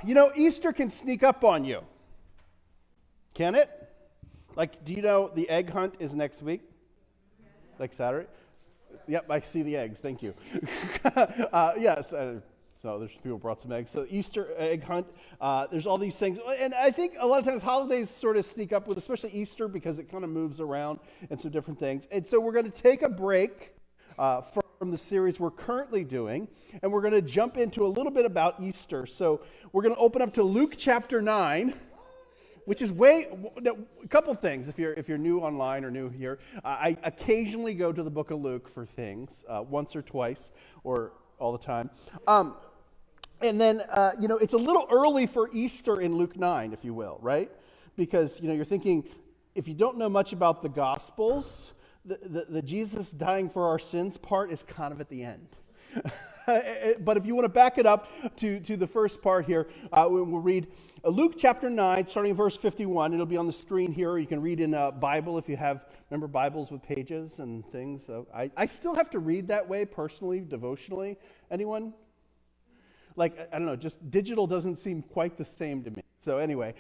You know, Easter can sneak up on you. Can it? Like, do you know the egg hunt is next week? Like Saturday? Yep, I see the eggs. Thank you. Yes. So there's people brought some eggs. So Easter egg hunt, there's all these things. And I think a lot of times holidays sort of sneak up with, especially Easter, because it kind of moves around and some different things. And so we're going to take a break from the series we're currently doing, and we're going to jump into a little bit about Easter. So we're going to open up to Luke chapter 9, which is a couple things. If you're new online or new here, I occasionally go to the book of Luke for things, once or twice, or all the time. And then, it's a little early for Easter in Luke 9, if you will, right? Because, you're thinking, if you don't know much about the Gospels, the Jesus dying for our sins part is kind of at the end. But if you want to back it up to the first part here, we'll read Luke chapter 9, starting in verse 51. It'll be on the screen here, or you can read in a Bible if you have, remember, Bibles with pages and things. So I still have to read that way personally, devotionally. Anyone? Like, I don't know, just digital doesn't seem quite the same to me. So anyway,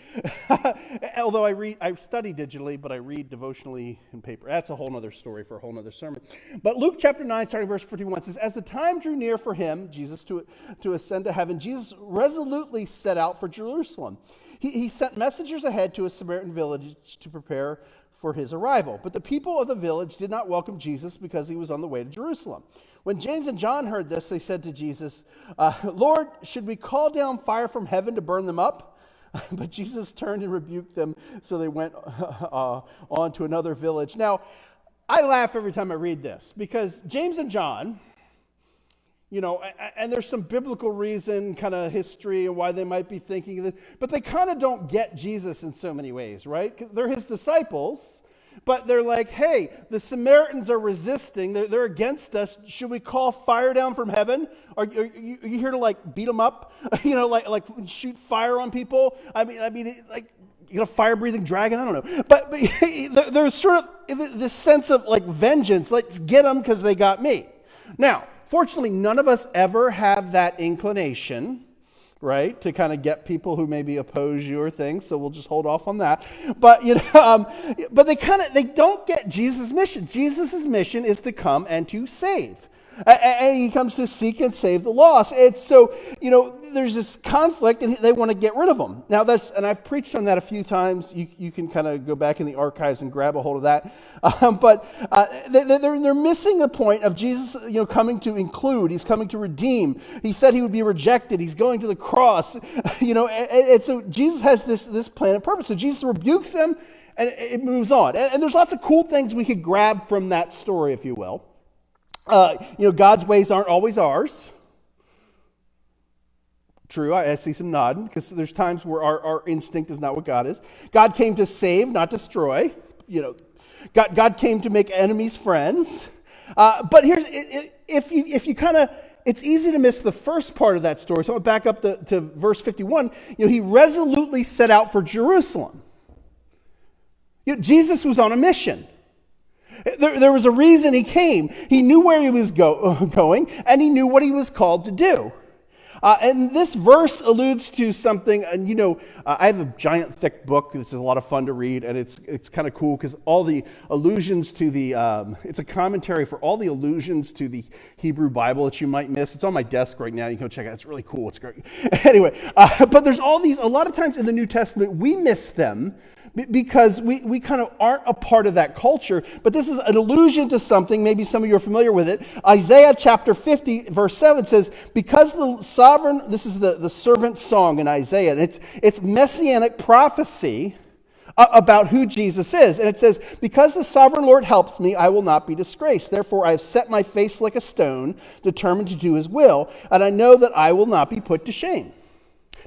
although I study digitally, but I read devotionally in paper. That's a whole other story for a whole other sermon. But Luke chapter 9, starting verse 51, says, "As the time drew near for him," Jesus, to ascend to heaven, Jesus resolutely set out for Jerusalem. He sent messengers ahead to a Samaritan village to prepare for his arrival. But the people of the village did not welcome Jesus because he was on the way to Jerusalem. When James and John heard this, they said to Jesus, "Lord, should we call down fire from heaven to burn them up?" But Jesus turned and rebuked them, so they went on to another village. Now, I laugh every time I read this, because James and John, and there's some biblical reason, kind of history, and why they might be thinking this, but they kind of don't get Jesus in so many ways, right? 'Cause they're his disciples, but they're like, hey, the Samaritans are resisting. They're against us. Should we call fire down from heaven? Are you here to beat them up? like shoot fire on people? I mean, fire-breathing dragon? I don't know. But there's sort of this sense of vengeance. Let's get them because they got me. Now, fortunately, none of us ever have that inclination, right, to kind of get people who maybe oppose you or things, so we'll just hold off on that. But but they don't get Jesus' mission. Jesus' mission is to come and to save. And he comes to seek and save the lost. And so, there's this conflict, and they want to get rid of them. Now, and I've preached on that a few times. You can kind of go back in the archives and grab a hold of that. But they're missing the point of Jesus, coming to include. He's coming to redeem. He said he would be rejected. He's going to the cross. And so Jesus has this plan and purpose. So Jesus rebukes them, and it moves on. And there's lots of cool things we could grab from that story, if you will. God's ways aren't always ours. True, I see some nodding, because there's times where our instinct is not what God is. God came to save, not destroy. God came to make enemies friends. But here's, if you kind of, it's easy to miss the first part of that story. So I'm going to back up to verse 51. He resolutely set out for Jerusalem. Jesus was on a mission. There was a reason he came. He knew where he was going, and he knew what he was called to do. And this verse alludes to something, and I have a giant thick book. This is a lot of fun to read, and it's kind of cool because all the allusions to it's a commentary for all the allusions to the Hebrew Bible that you might miss. It's on my desk right now. You can go check it out. It's really cool. It's great. Anyway, but there's all these, a lot of times in the New Testament, we miss them because we kind of aren't a part of that culture. But this is an allusion to something. Maybe some of you are familiar with it. Isaiah chapter 50, verse 7 says, because the sovereign, this is the servant song in Isaiah, and it's messianic prophecy about who Jesus is. And it says, because the sovereign Lord helps me, I will not be disgraced. Therefore, I have set my face like a stone, determined to do his will, and I know that I will not be put to shame.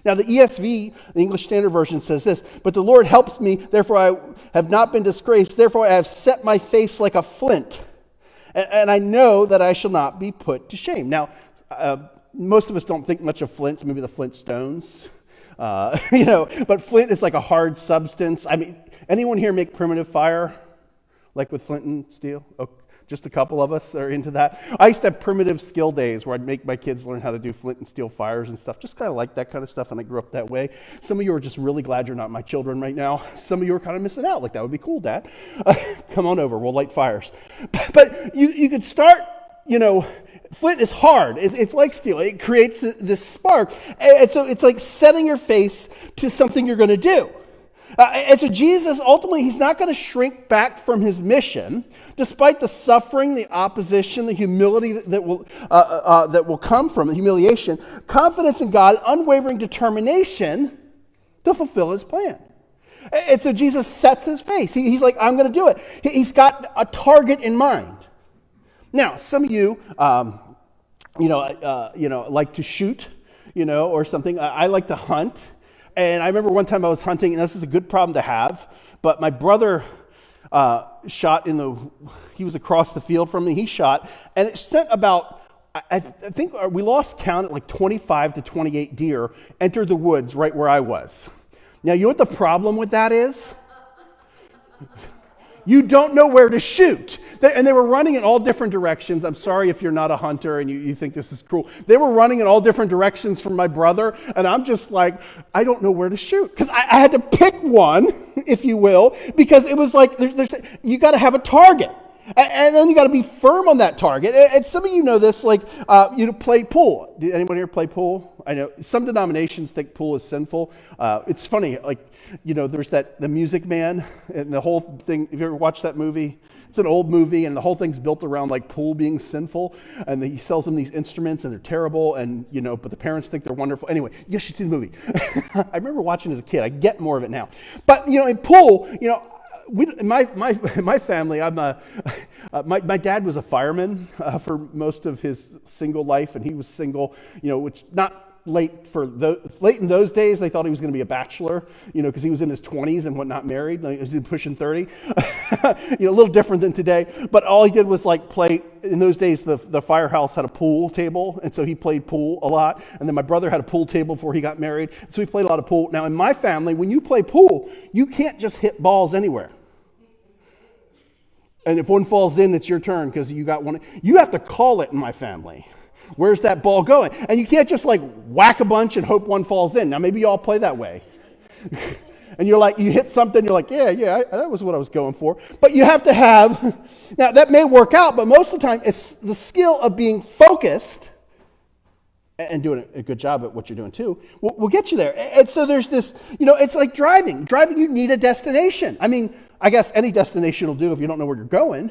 Now, the ESV, the English Standard Version, says this, but the Lord helps me, therefore I have not been disgraced. Therefore, I have set my face like a flint, and I know that I shall not be put to shame. Now, most of us don't think much of flints, maybe the Flintstones, but flint is like a hard substance. I mean, anyone here make primitive fire, like with flint and steel? Oh, Just a couple of us are into that. I used to have primitive skill days where I'd make my kids learn how to do flint and steel fires and stuff. Just kind of like that kind of stuff, and I grew up that way. Some of you are just really glad you're not my children right now. Some of you are kind of missing out. Like, that would be cool, Dad. Come on over. We'll light fires. But you could start, flint is hard. It's like steel. It creates this spark. And so it's like setting your face to something you're going to do. And so Jesus, ultimately, he's not going to shrink back from his mission, despite the suffering, the opposition, the humility that will come from the humiliation, confidence in God, unwavering determination to fulfill his plan. And so Jesus sets his face. He's like, I'm going to do it. He's got a target in mind. Now, some of you, like to shoot, or something. I like to hunt. And I remember one time I was hunting, and this is a good problem to have, but my brother shot he was across the field from me, he shot, and it sent about, I think we lost count at like 25 to 28 deer entered the woods right where I was. Now, you know what the problem with that is? You don't know where to shoot. And they were running in all different directions. I'm sorry if you're not a hunter and you think this is cruel. They were running in all different directions from my brother, and I'm just like, I don't know where to shoot. Because I had to pick one, if you will, because it was like, you got to have a target. And then you got to be firm on that target. And some of you know this, like, play pool. Did anyone here play pool? I know some denominations think pool is sinful. It's funny, like, there's the Music Man, and the whole thing. Have you ever watched that movie? It's an old movie, and the whole thing's built around like pool being sinful, and he sells them these instruments, and they're terrible, and but the parents think they're wonderful. Anyway, you should see the movie. I remember watching as a kid. I get more of it now, but in pool, my family, my dad was a fireman for most of his single life, and he was single, which not late in those days. They thought he was going to be a bachelor, because he was in his 20s and not married. He was pushing 30, a little different than today. But all he did was like play. In those days, the firehouse had a pool table, and so he played pool a lot. And then my brother had a pool table before he got married, so he played a lot of pool. Now, in my family, when you play pool, you can't just hit balls anywhere. And if one falls in, it's your turn because you got one. You have to call it in my family. Where's that ball going? And you can't just like whack a bunch and hope one falls in. Now, maybe you all play that way. And you're like, you hit something, you're like, yeah, that was what I was going for. But you have to have, now that may work out, but most of the time it's the skill of being focused and doing a good job at what you're doing too, will get you there. And so there's this, it's like driving. Driving, you need a destination. I mean, I guess any destination will do if you don't know where you're going.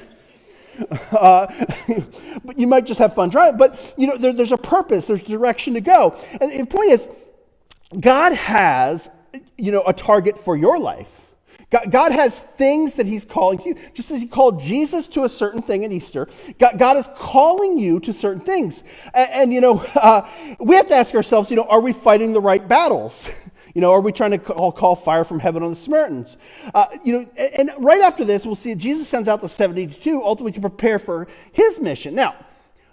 But you might just have fun driving. But, there's a purpose, there's direction to go. And the point is, God has, a target for your life. God has things that he's calling you. Just as he called Jesus to a certain thing at Easter, God is calling you to certain things. And we have to ask ourselves, are we fighting the right battles? Are we trying to call fire from heaven on the Samaritans? And right after this, we'll see Jesus sends out the 72 ultimately to prepare for his mission. Now,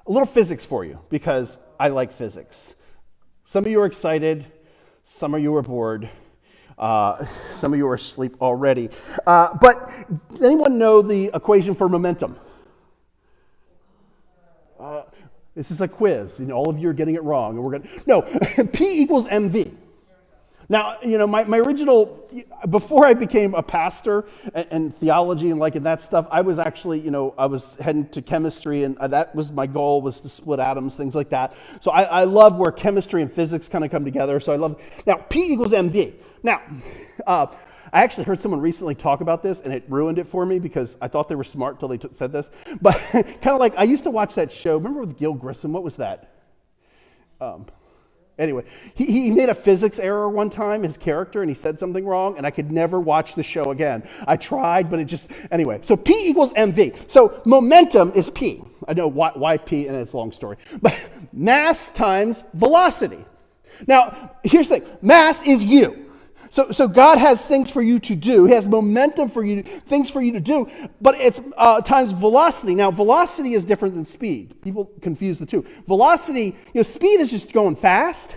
a little physics for you, because I like physics. Some of you are excited. Some of you are bored. Some of you are asleep already. But does anyone know the equation for momentum? This is a quiz. All of you are getting it wrong. And P equals MV. Now, my original, before I became a pastor and theology and that stuff, I was actually, I was heading to chemistry, and that was my goal, was to split atoms, things like that. So I love where chemistry and physics kind of come together. So I love, now P equals MV. Now, I actually heard someone recently talk about this, and it ruined it for me because I thought they were smart till they said this. But kind of like, I used to watch that show. Remember with Gil Grissom? What was that? Anyway, he made a physics error one time, his character, and he said something wrong, and I could never watch the show again. I tried, but anyway. So P equals MV. So momentum is P. I know why P, and it's a long story. But mass times velocity. Now, here's the thing. Mass is you. So God has things for you to do. He has momentum for you, things for you to do, but it's times velocity. Now, velocity is different than speed. People confuse the two. Velocity, speed is just going fast.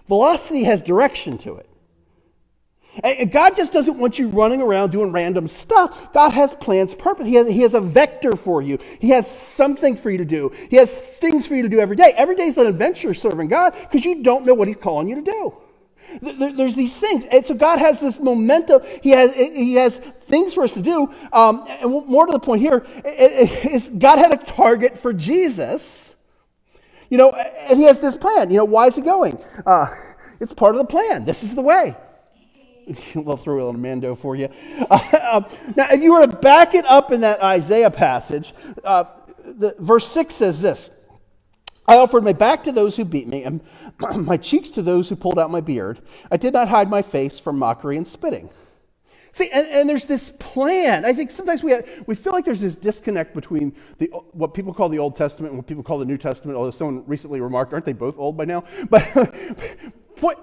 Velocity has direction to it. And God just doesn't want you running around doing random stuff. God has plans, purpose. He has a vector for you. He has something for you to do. He has things for you to do every day. Every day is an adventure serving God because you don't know what he's calling you to do. There's these things. And so God has this momentum. He has things for us to do. And more to the point here, is God had a target for Jesus, and he has this plan. Why is he going? It's part of the plan. This is the way. We'll throw a little Mando for you. Now, if you were to back it up in that Isaiah passage, verse 6 says this: I offered my back to those who beat me, and my cheeks to those who pulled out my beard. I did not hide my face from mockery and spitting. See, and there's this plan. I think sometimes we feel like there's this disconnect between what people call the Old Testament and what people call the New Testament, although someone recently remarked, aren't they both old by now? But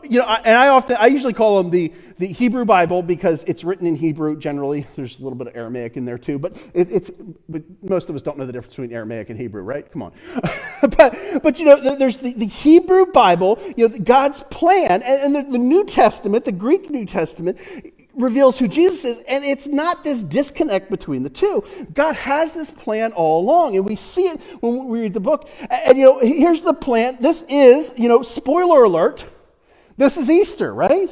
I usually call them the Hebrew Bible because it's written in Hebrew generally. There's a little bit of Aramaic in there too, but but most of us don't know the difference between Aramaic and Hebrew, right? Come on. but there's the Hebrew Bible, God's plan, and the New Testament, the Greek New Testament, reveals who Jesus is, and it's not this disconnect between the two. God has this plan all along, and we see it when we read the book. And here's the plan. This is, spoiler alert, this is Easter, right?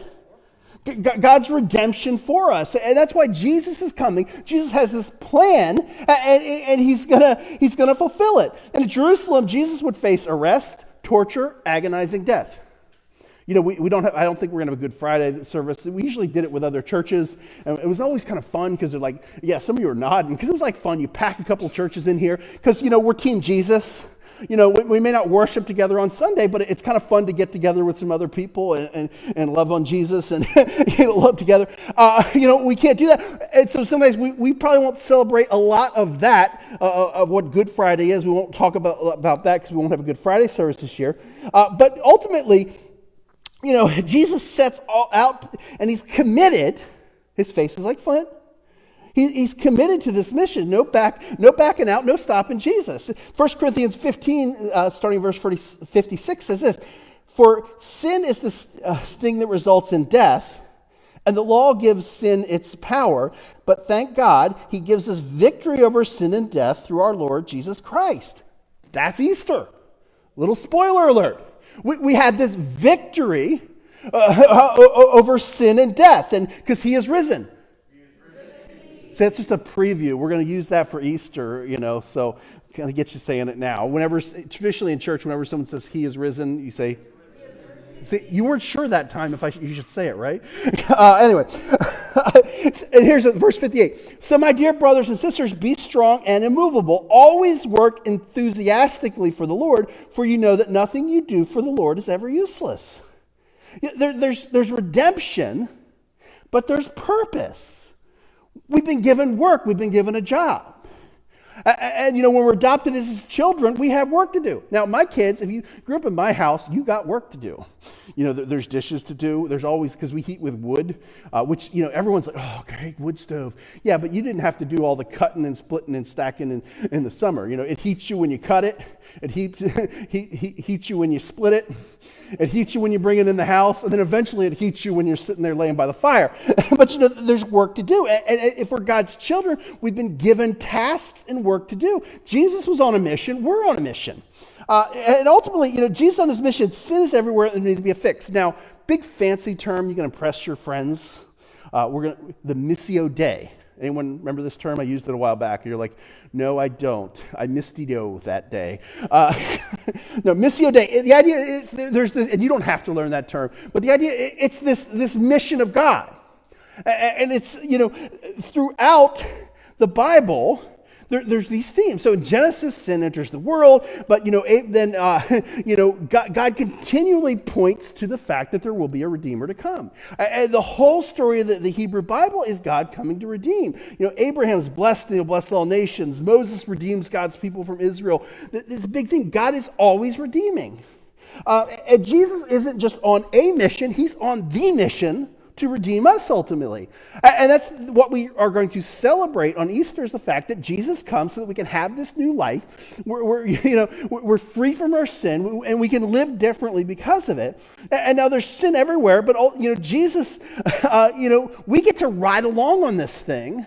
God's redemption for us. And that's why Jesus is coming. Jesus has this plan, and he's gonna fulfill it. And in Jerusalem, Jesus would face arrest, torture, agonizing death. I don't think we're going to have a Good Friday service. We usually did it with other churches, and it was always kind of fun because they're like, yeah, some of you are nodding, because it was like fun. You pack a couple churches in here because, we're Team Jesus. We may not worship together on Sunday, but it's kind of fun to get together with some other people and love on Jesus and love together. We can't do that. And so sometimes we probably won't celebrate a lot of that, of what Good Friday is. We won't talk about that because we won't have a Good Friday service this year. But ultimately, Jesus sets all out, and he's committed. His face is like flint. He's committed to this mission. No backing out, no stopping Jesus. 1 Corinthians 15, starting verse 56, says this: For sin is the sting that results in death, and the law gives sin its power. But thank God, he gives us victory over sin and death through our Lord Jesus Christ. That's Easter. Little spoiler alert. We had this victory over sin and death, and because he is risen. So that's just a preview. We're going to use that for Easter, so kind of get you saying it now. Traditionally in church, whenever someone says he is risen, you say, see, you weren't sure that time you should say it, right? Anyway, and here's verse 58. So my dear brothers and sisters, be strong and immovable. Always work enthusiastically for the Lord, for you know that nothing you do for the Lord is ever useless. There's redemption, but there's purpose. We've been given work. We've been given a job. And when we're adopted as his children, we have work to do. Now, my kids, if you grew up in my house, you got work to do. There's dishes to do. There's always, because we heat with wood, which, everyone's like, oh, great, wood stove. Yeah, but you didn't have to do all the cutting and splitting and stacking in the summer. It heats you when you cut it. It heats you when you split it. It heats you when you bring it in the house. And then eventually it heats you when you're sitting there laying by the fire. But, there's work to do. And if we're God's children, we've been given tasks and work to do. Jesus was on a mission. We're on a mission. And ultimately, Jesus on this mission, sin is everywhere and there needs to be a fix. Now, big fancy term, you can impress your friends. The Missio Dei. Anyone remember this term? I used it a while back. You're like, no, I don't. I missed-o that day. No, Missio Dei. The idea is there's this, and you don't have to learn that term, but the idea, it's this mission of God. And it's, throughout the Bible, there's these themes. So in Genesis, sin enters the world, but then God continually points to the fact that there will be a Redeemer to come. And the whole story of the Hebrew Bible is God coming to redeem. Abraham's blessed and he'll bless all nations. Moses redeems God's people from Israel. This big thing. God is always redeeming. And Jesus isn't just on a mission, he's on the mission to redeem us ultimately. And that's what we are going to celebrate on Easter, is the fact that Jesus comes so that we can have this new life. We're free from our sin, and we can live differently because of it. And now there's sin everywhere, but Jesus, we get to ride along on this thing,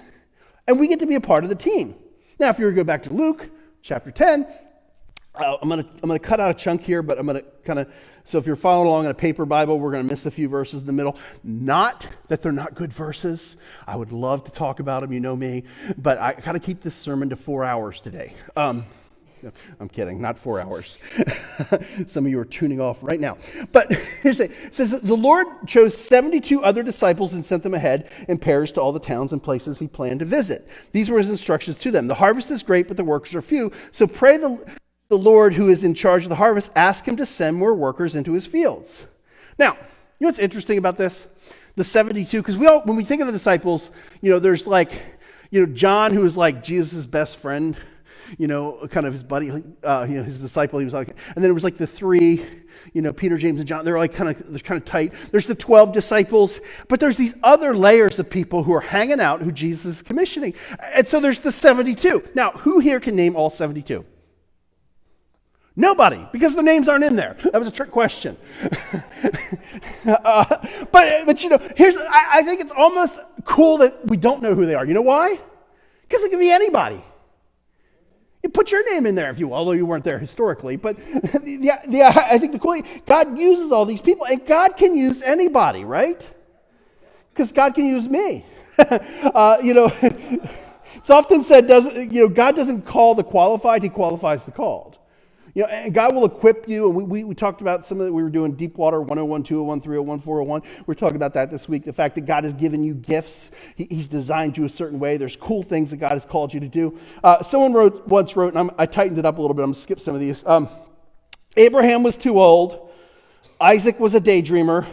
and we get to be a part of the team. Now, if you were to go back to Luke chapter 10, I'm gonna cut out a chunk here, but I'm gonna kind of, so if you're following along in a paper Bible, we're gonna miss a few verses in the middle. Not that they're not good verses. I would love to talk about them, you know me, but I gotta keep this sermon to 4 hours today. I'm kidding, not 4 hours. Some of you are tuning off right now. But here's it. It says that the Lord chose 72 other disciples and sent them ahead in pairs to all the towns and places he planned to visit. These were his instructions to them. The harvest is great, but the workers are few. So pray the Lord who is in charge of the harvest, ask him to send more workers into his fields. Now, you know what's interesting about this? The 72, because when we think of the disciples, there's John, who was like Jesus' best friend, kind of his buddy, his disciple. He was like, and then it was like the three, Peter, James, and John. They're kind of tight. There's the 12 disciples, but there's these other layers of people who are hanging out, who Jesus is commissioning, and so there's the 72. Now, who here can name all 72? Nobody, because the names aren't in there. That was a trick question. But I think it's almost cool that we don't know who they are. You know why? Because it can be anybody. You put your name in there if you will, although you weren't there historically. But I think the cool thing, God uses all these people, and God can use anybody, right? Because God can use me. It's often said, God doesn't call the qualified; He qualifies the called. And God will equip you, and we talked about some of it. We were doing Deepwater 101, 201, 301, 401. We're talking about that this week, the fact that God has given you gifts. He's designed you a certain way. There's cool things that God has called you to do. Someone once wrote, and I tightened it up a little bit. I'm going to skip some of these. Abraham was too old. Isaac was a daydreamer.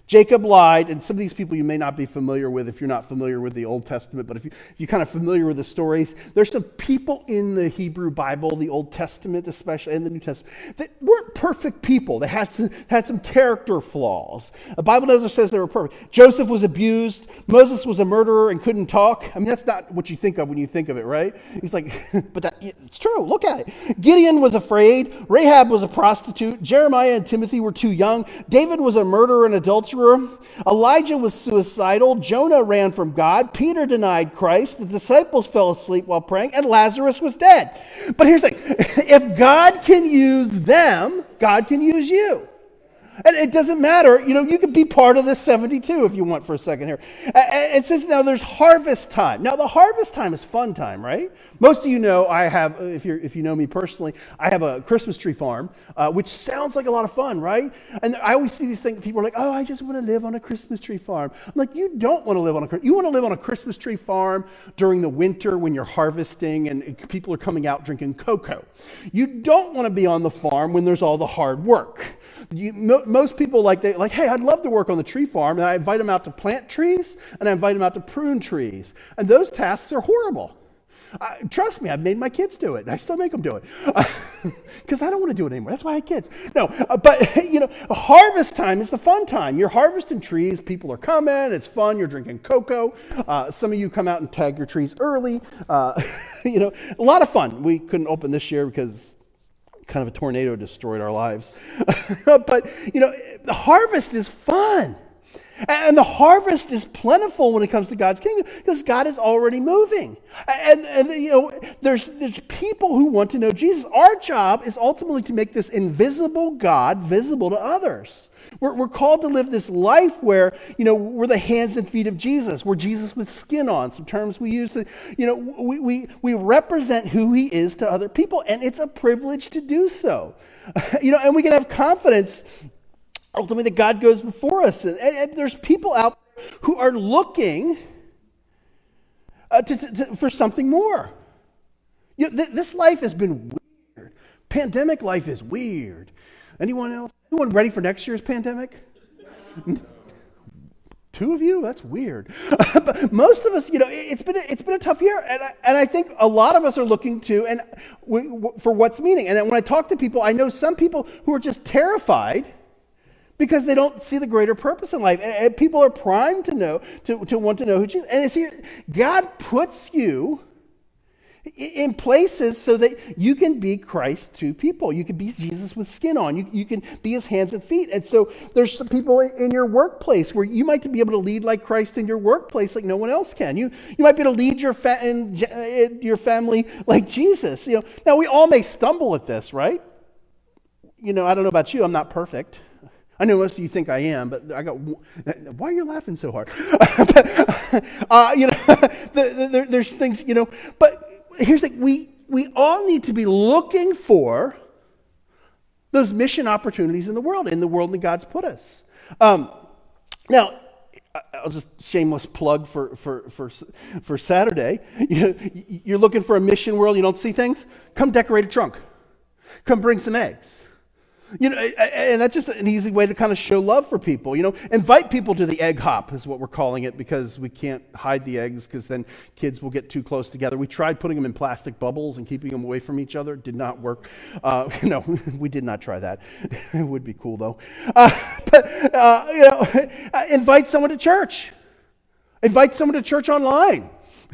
Jacob lied, and some of these people you may not be familiar with if you're not familiar with the Old Testament, but if you're kind of familiar with the stories, there's some people in the Hebrew Bible, the Old Testament especially, and the New Testament, that weren't perfect people. They had some character flaws. The Bible never says they were perfect. Joseph was abused. Moses was a murderer and couldn't talk. I mean, that's not what you think of when you think of it, right? He's like, but it's true. Look at it. Gideon was afraid. Rahab was a prostitute. Jeremiah and Timothy were too young. David was a murderer and adulterer. Elijah was suicidal. Jonah ran from God. Peter denied Christ. The disciples fell asleep while praying, and Lazarus was dead. But here's the thing. If God can use them, God can use you. And it doesn't matter. You could be part of the 72 if you want for a second here. It says now there's harvest time. Now the harvest time is fun time, right? Most of you know I have, if you know me personally, I have a Christmas tree farm, which sounds like a lot of fun, right? And I always see these things, people are like, oh, I just want to live on a Christmas tree farm. I'm like, you don't want to live on you want to live on a Christmas tree farm during the winter when you're harvesting and people are coming out drinking cocoa. You don't want to be on the farm when there's all the hard work. Most people hey, I'd love to work on the tree farm, and I invite them out to plant trees, and I invite them out to prune trees. And those tasks are horrible. Trust me, I've made my kids do it, and I still make them do it. Because I don't want to do it anymore. That's why I have kids. No, but, harvest time is the fun time. You're harvesting trees. People are coming. It's fun. You're drinking cocoa. Some of you come out and tag your trees early. A lot of fun. We couldn't open this year because kind of a tornado destroyed our lives. But, the harvest is fun. And the harvest is plentiful when it comes to God's kingdom because God is already moving. And there's people who want to know Jesus. Our job is ultimately to make this invisible God visible to others. We're called to live this life where, we're the hands and feet of Jesus. We're Jesus with skin on, some terms we use. We represent who he is to other people, and it's a privilege to do so. And we can have confidence ultimately that God goes before us. And there's people out there who are looking for something more. This life has been weird. Pandemic life is weird. Anyone else? Anyone ready for next year's pandemic? Two of you? That's weird. But most of us, it's been a tough year, and I think a lot of us are looking to for what's meaning. And when I talk to people, I know some people who are just terrified because they don't see the greater purpose in life. And people are primed to want to know who Jesus is. And it's here, God puts you in places so that you can be Christ to people. You can be Jesus with skin on. You can be his hands and feet. And so there's some people in your workplace where you might be able to lead like Christ in your workplace like no one else can. You might be able to lead your family like Jesus. Now we all may stumble at this, right? I don't know about you. I'm not perfect. I know most of you think I am, but why are you laughing so hard? There's things, but here's the thing, we all need to be looking for those mission opportunities in the world that God's put us. Now, I'll just shameless plug for Saturday. You're looking for a mission world, you don't see things? Come decorate a trunk. Come bring some eggs. And that's just an easy way to kind of show love for people. Invite people to the egg hop is what we're calling it, because we can't hide the eggs because then kids will get too close together. We tried putting them in plastic bubbles and keeping them away from each other. It did not work. No, we did not try that. It would be cool though. Invite someone to church. Invite someone to church online.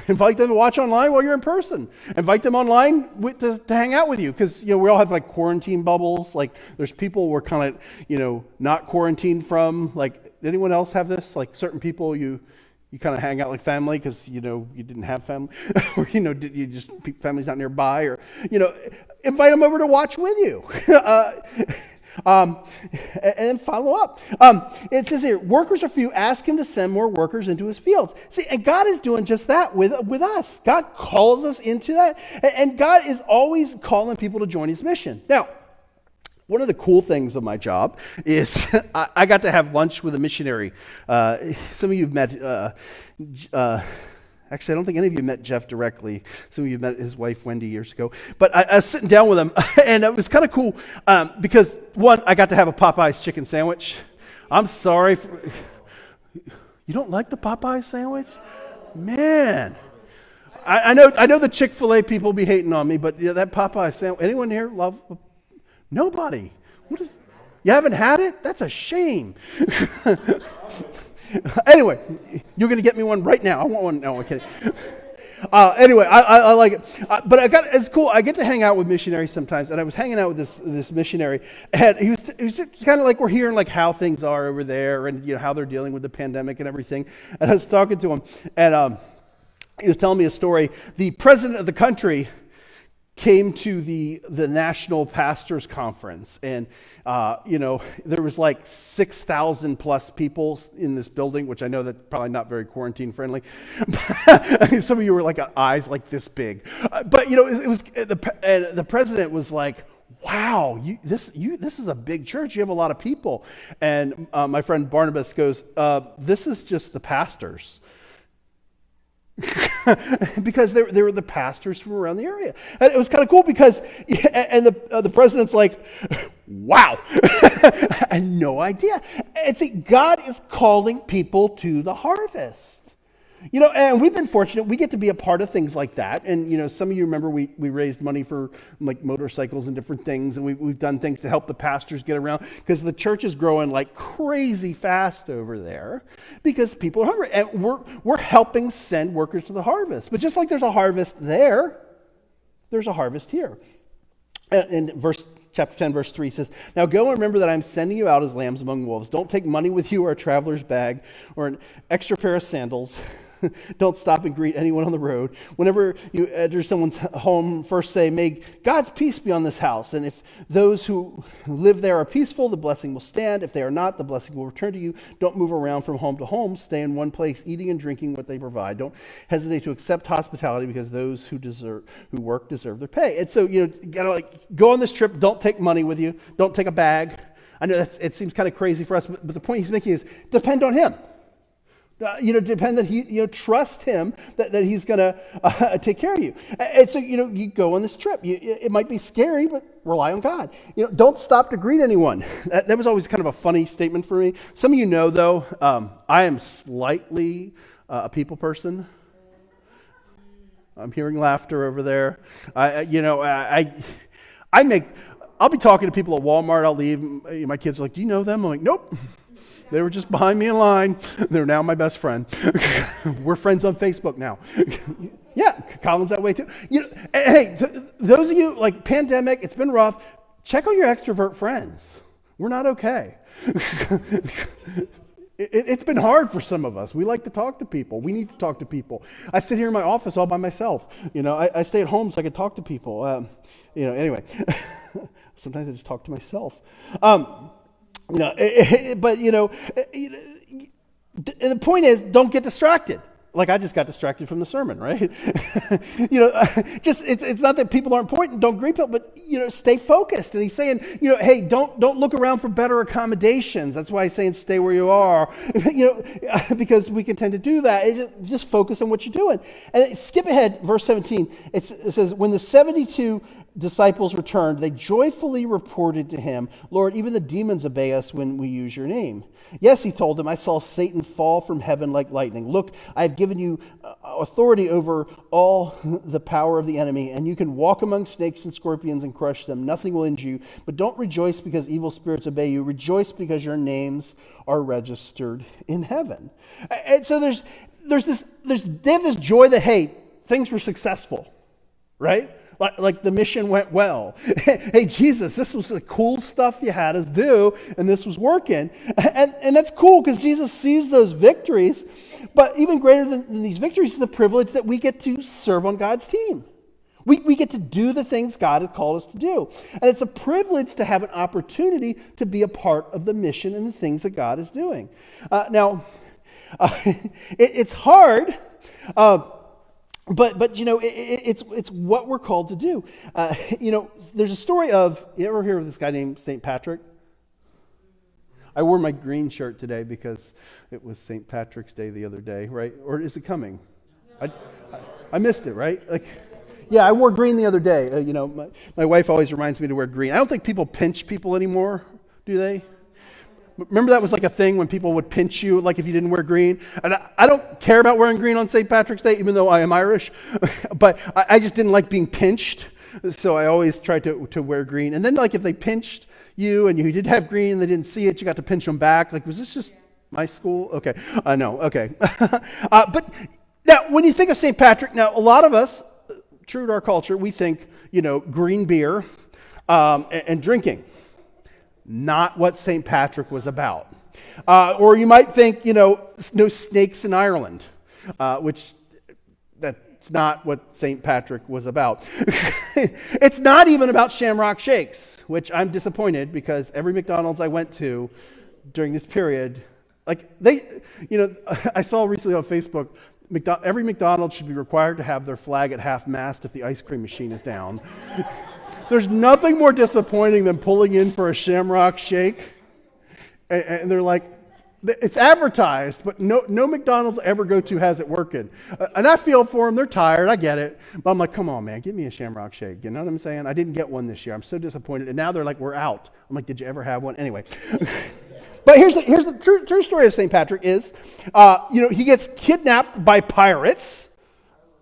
Invite them to watch online while you're in person. Invite them online to hang out with you, because we all have like quarantine bubbles. Like there's people we're kind of not quarantined from. Like, anyone else have this? Like certain people you kind of hang out like family because you didn't have family, or you just family's not nearby, or invite them over to watch with you. And then follow up. It says here, workers are few, ask him to send more workers into his fields. See, and God is doing just that with us. God calls us into that. And God is always calling people to join his mission. Now, one of the cool things of my job is I got to have lunch with a missionary. Some of you have met... Actually, I don't think any of you met Jeff directly. Some of you met his wife, Wendy, years ago. But I was sitting down with him, and it was kind of cool because, one, I got to have a Popeyes chicken sandwich. I'm sorry. You don't like the Popeyes sandwich? Man. I know the Chick-fil-A people be hating on me, but that Popeyes sandwich, anyone here love? Nobody. You haven't had it? That's a shame. Anyway, you're going to get me one right now. I want one. No, I'm kidding. Anyway, I like it. But it's cool. I get to hang out with missionaries sometimes, and I was hanging out with this missionary, and he was kind of like, we're hearing like how things are over there, and how they're dealing with the pandemic and everything. And I was talking to him, and he was telling me a story. The president of the country came to the National Pastors Conference, and there was like 6,000 plus people in this building, which I know that's probably not very quarantine friendly. Some of you were like eyes like this big, but it was the president was like, wow, this is a big church. You have a lot of people. And my friend Barnabas goes, this is just the pastors. Because they were the pastors from around the area. And it was kind of cool because, and the president's like, wow, I had no idea. And see, God is calling people to the harvest. And we've been fortunate. We get to be a part of things like that. And, some of you remember we raised money for like motorcycles and different things. And we've done things to help the pastors get around because the church is growing like crazy fast over there because people are hungry. And we're helping send workers to the harvest. But just like there's a harvest there, there's a harvest here. And chapter 10, verse 3 says, now go and remember that I'm sending you out as lambs among wolves. Don't take money with you or a traveler's bag or an extra pair of sandals. Don't stop and greet anyone on the road. Whenever you enter someone's home, first say, may God's peace be on this house. And if those who live there are peaceful, the blessing will stand. If they are not, the blessing will return to you. Don't move around from home to home. Stay in one place, eating and drinking what they provide. Don't hesitate to accept hospitality because those who work deserve their pay. And so, gotta go on this trip. Don't take money with you. Don't take a bag. I know it seems kind of crazy for us, but the point he's making is depend on him. Depend that trust him that he's going to take care of you. And so, you go on this trip. It might be scary, but rely on God. Don't stop to greet anyone. That was always kind of a funny statement for me. Some of you know, though, I am slightly a people person. I'm hearing laughter over there. I'll I'll be talking to people at Walmart. I'll leave. My kids are like, do you know them? I'm like, nope. They were just behind me in line. They're now my best friend. We're friends on Facebook now. Yeah, Colin's that way too. Hey, those of you, like, pandemic, it's been rough. Check on your extrovert friends. We're not okay. It's been hard for some of us. We like to talk to people. We need to talk to people. I sit here in my office all by myself. I stay at home so I can talk to people. Anyway. Sometimes I just talk to myself. The point is, don't get distracted. Like I just got distracted from the sermon, right? It's not that people aren't important, don't grieve people, but stay focused. And he's saying, hey, don't look around for better accommodations. That's why he's saying stay where you are, because we can tend to do that. Just focus on what you're doing. And skip ahead, verse 17. It says, when the 72 disciples returned, they joyfully reported to him, Lord, even the demons obey us when we use your name. Yes, he told them, I saw Satan fall from heaven like lightning. Look, I have given you authority over all the power of the enemy, and you can walk among snakes and scorpions and crush them. Nothing will injure you. But don't rejoice because evil spirits obey you. Rejoice because your names are registered in heaven. And so they have this joy that, hey, things were successful, right? Like the mission went well. Hey, Jesus, this was the cool stuff you had us do, and this was working. And that's cool because Jesus sees those victories. But even greater than these victories is the privilege that we get to serve on God's team. We get to do the things God has called us to do. And it's a privilege to have an opportunity to be a part of the mission and the things that God is doing. It's hard. But it's what we're called to do. There's a story of, you ever hear of this guy named St. Patrick? I wore my green shirt today because it was St. Patrick's Day the other day, right? Or is it coming? I missed it, right? I wore green the other day. My wife always reminds me to wear green. I don't think people pinch people anymore, do they? Remember that was like a thing when people would pinch you, like if you didn't wear green? And I don't care about wearing green on St. Patrick's Day, even though I am Irish. But I just didn't like being pinched, so I always tried to wear green. And then like if they pinched you and you did have green and they didn't see it, you got to pinch them back. Like, was this just my school? Okay, no, okay. But now, when you think of St. Patrick, now a lot of us, true to our culture, we think, green beer and drinking. Not what St. Patrick was about. Or you might think, no snakes in Ireland, which that's not what St. Patrick was about. It's not even about Shamrock Shakes, which I'm disappointed because every McDonald's I went to during this period, I saw recently on Facebook, every McDonald's should be required to have their flag at half-mast if the ice cream machine is down. There's nothing more disappointing than pulling in for a Shamrock Shake, and they're like, it's advertised, but no McDonald's I ever go to has it working. And I feel for them. They're tired. I get it. But I'm like, come on, man, give me a Shamrock Shake. You know what I'm saying? I didn't get one this year. I'm so disappointed. And now they're like, we're out. I'm like, did you ever have one? Anyway. But here's the true story of St. Patrick is, he gets kidnapped by pirates.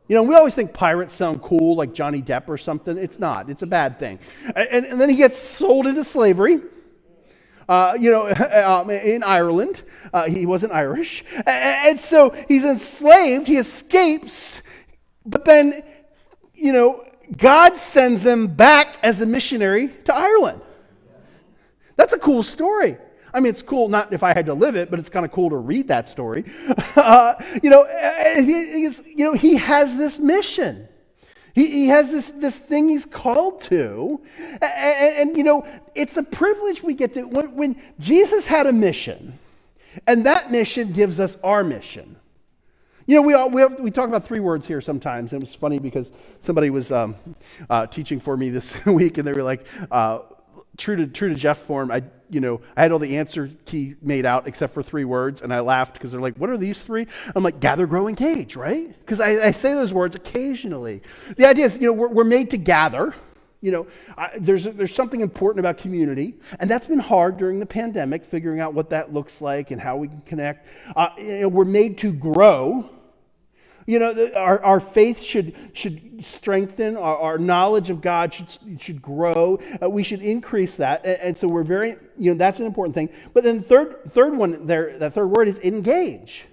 We always think pirates sound cool, like Johnny Depp or something. It's not. It's a bad thing. And then he gets sold into slavery, in Ireland. He wasn't Irish. And so he's enslaved. He escapes. But then, God sends him back as a missionary to Ireland. That's a cool story. I mean, it's cool, not if I had to live it, but it's kind of cool to read that story. He has this mission. He has this thing he's called to. And it's a privilege we get to, when Jesus had a mission, and that mission gives us our mission. We talk about 3 words here sometimes, and it was funny because somebody was teaching for me this week, and they were like, true to Jeff form, I had all the answer key made out except for 3 words, and I laughed because they're like, what are these 3? I'm like, gather, grow, engage, right? Because I say those words occasionally. The idea is, we're made to gather. There's something important about community, and that's been hard during the pandemic, figuring out what that looks like and how we can connect. We're made to grow. You know, our faith should strengthen. Our knowledge of God should grow. We should increase that. And so we're very, that's an important thing. But then the third one there, that third word is engage.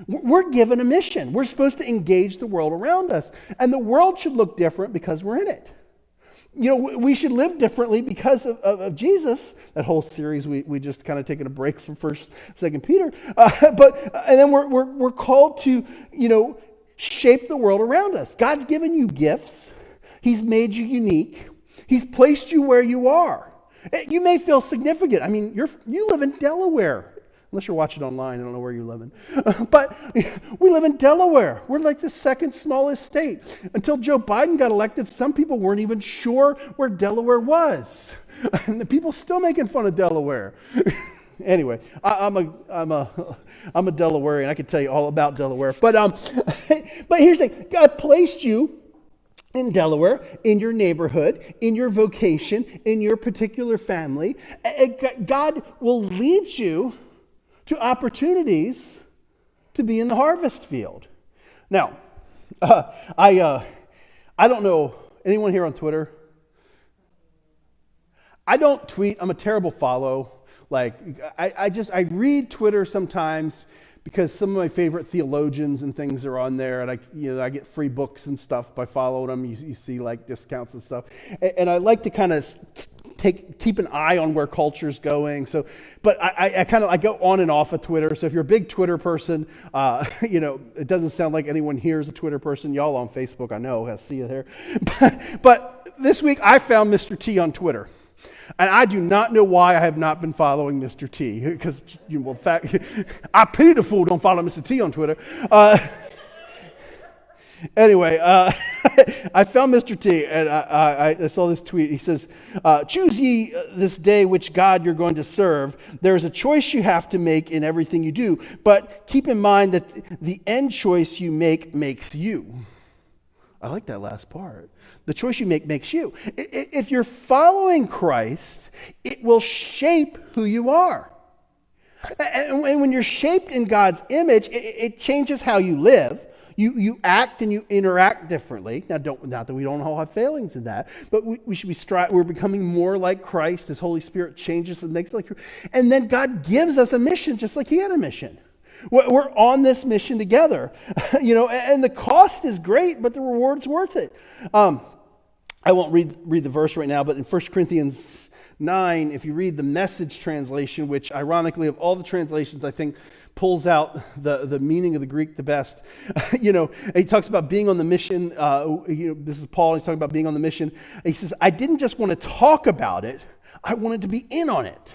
We're given a mission. We're supposed to engage the world around us. And the world should look different because we're in it. We should live differently because of Jesus. That whole series, we just kind of taken a break from 1st, 2nd Peter. And then we're called to, shape the world around us. God's given you gifts. He's made you unique. He's placed you where you are. You may feel significant. I mean, you live in Delaware. Unless you're watching online, I don't know where you live in. But we live in Delaware. We're like the second smallest state. Until Joe Biden got elected, some people weren't even sure where Delaware was. And the people still making fun of Delaware. Anyway, I'm a Delawarean. I could tell you all about Delaware. But here's the thing. God placed you in Delaware, in your neighborhood, in your vocation, in your particular family. God will lead you to opportunities to be in the harvest field. Now, I don't know, anyone here on Twitter? I don't tweet. I'm a terrible follow. Like, I read Twitter sometimes because some of my favorite theologians and things are on there, and I get free books and stuff by following them. You see like discounts and stuff, and I like to kind of keep an eye on where culture's going. So, but I go on and off of Twitter. So if you're a big Twitter person, it doesn't sound like anyone here is a Twitter person. Y'all on Facebook, I know. I see you there. But this week I found Mr. T on Twitter. And I do not know why I have not been following Mr. T. Because, in fact, I pity the fool don't follow Mr. T on Twitter. Anyway, I found Mr. T, and I saw this tweet. He says, choose ye this day which God you're going to serve. There is a choice you have to make in everything you do, but keep in mind that the end choice you make makes you. I like that last part. The choice you make makes you. If you're following Christ, it will shape who you are. And when you're shaped in God's image, it changes how you live. You act and you interact differently. Now, not that we don't all have failings in that, but we should be we're becoming more like Christ as Holy Spirit changes and makes like. And then God gives us a mission, just like He had a mission. We're on this mission together, and the cost is great, but the reward's worth it. I won't read the verse right now, but in 1 Corinthians 9, if you read the Message translation, which ironically of all the translations I think pulls out the meaning of the Greek the best, he talks about being on the mission. This is Paul. He's talking about being on the mission. He says, "I didn't just want to talk about it; I wanted to be in on it."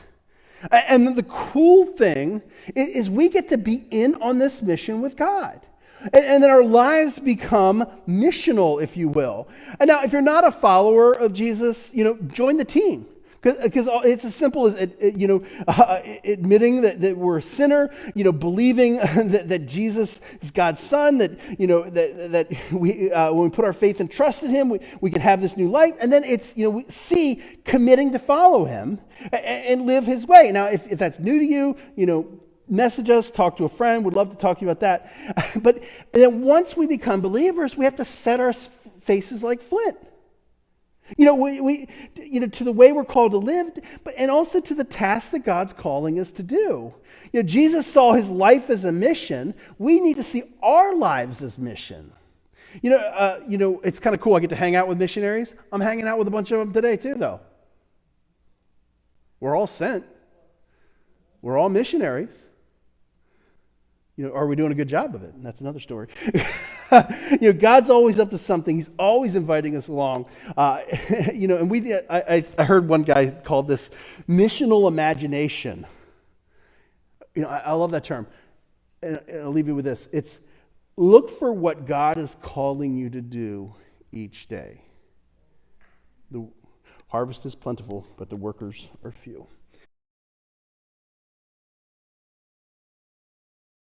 And the cool thing is we get to be in on this mission with God. And then our lives become missional, if you will. And now, if you're not a follower of Jesus, join the team. Because it's as simple as admitting that we're a sinner, believing that Jesus is God's Son, that we when we put our faith and trust in Him, we can have this new life, and then it's we committing to follow Him and live His way. Now, if that's new to you, message us, talk to a friend. We'd love to talk to you about that. But then once we become believers, we have to set our faces like flint. We to the way we're called to live, and also to the task that God's calling us to do. Jesus saw His life as a mission. We need to see our lives as mission. It's kind of cool. I get to hang out with missionaries. I'm hanging out with a bunch of them today too, though. We're all sent. We're all missionaries. Are we doing a good job of it? And that's another story. God's always up to something. He's always inviting us along. And I heard one guy called this missional imagination. I love that term. And I'll leave you with this. It's look for what God is calling you to do each day. The harvest is plentiful, but the workers are few.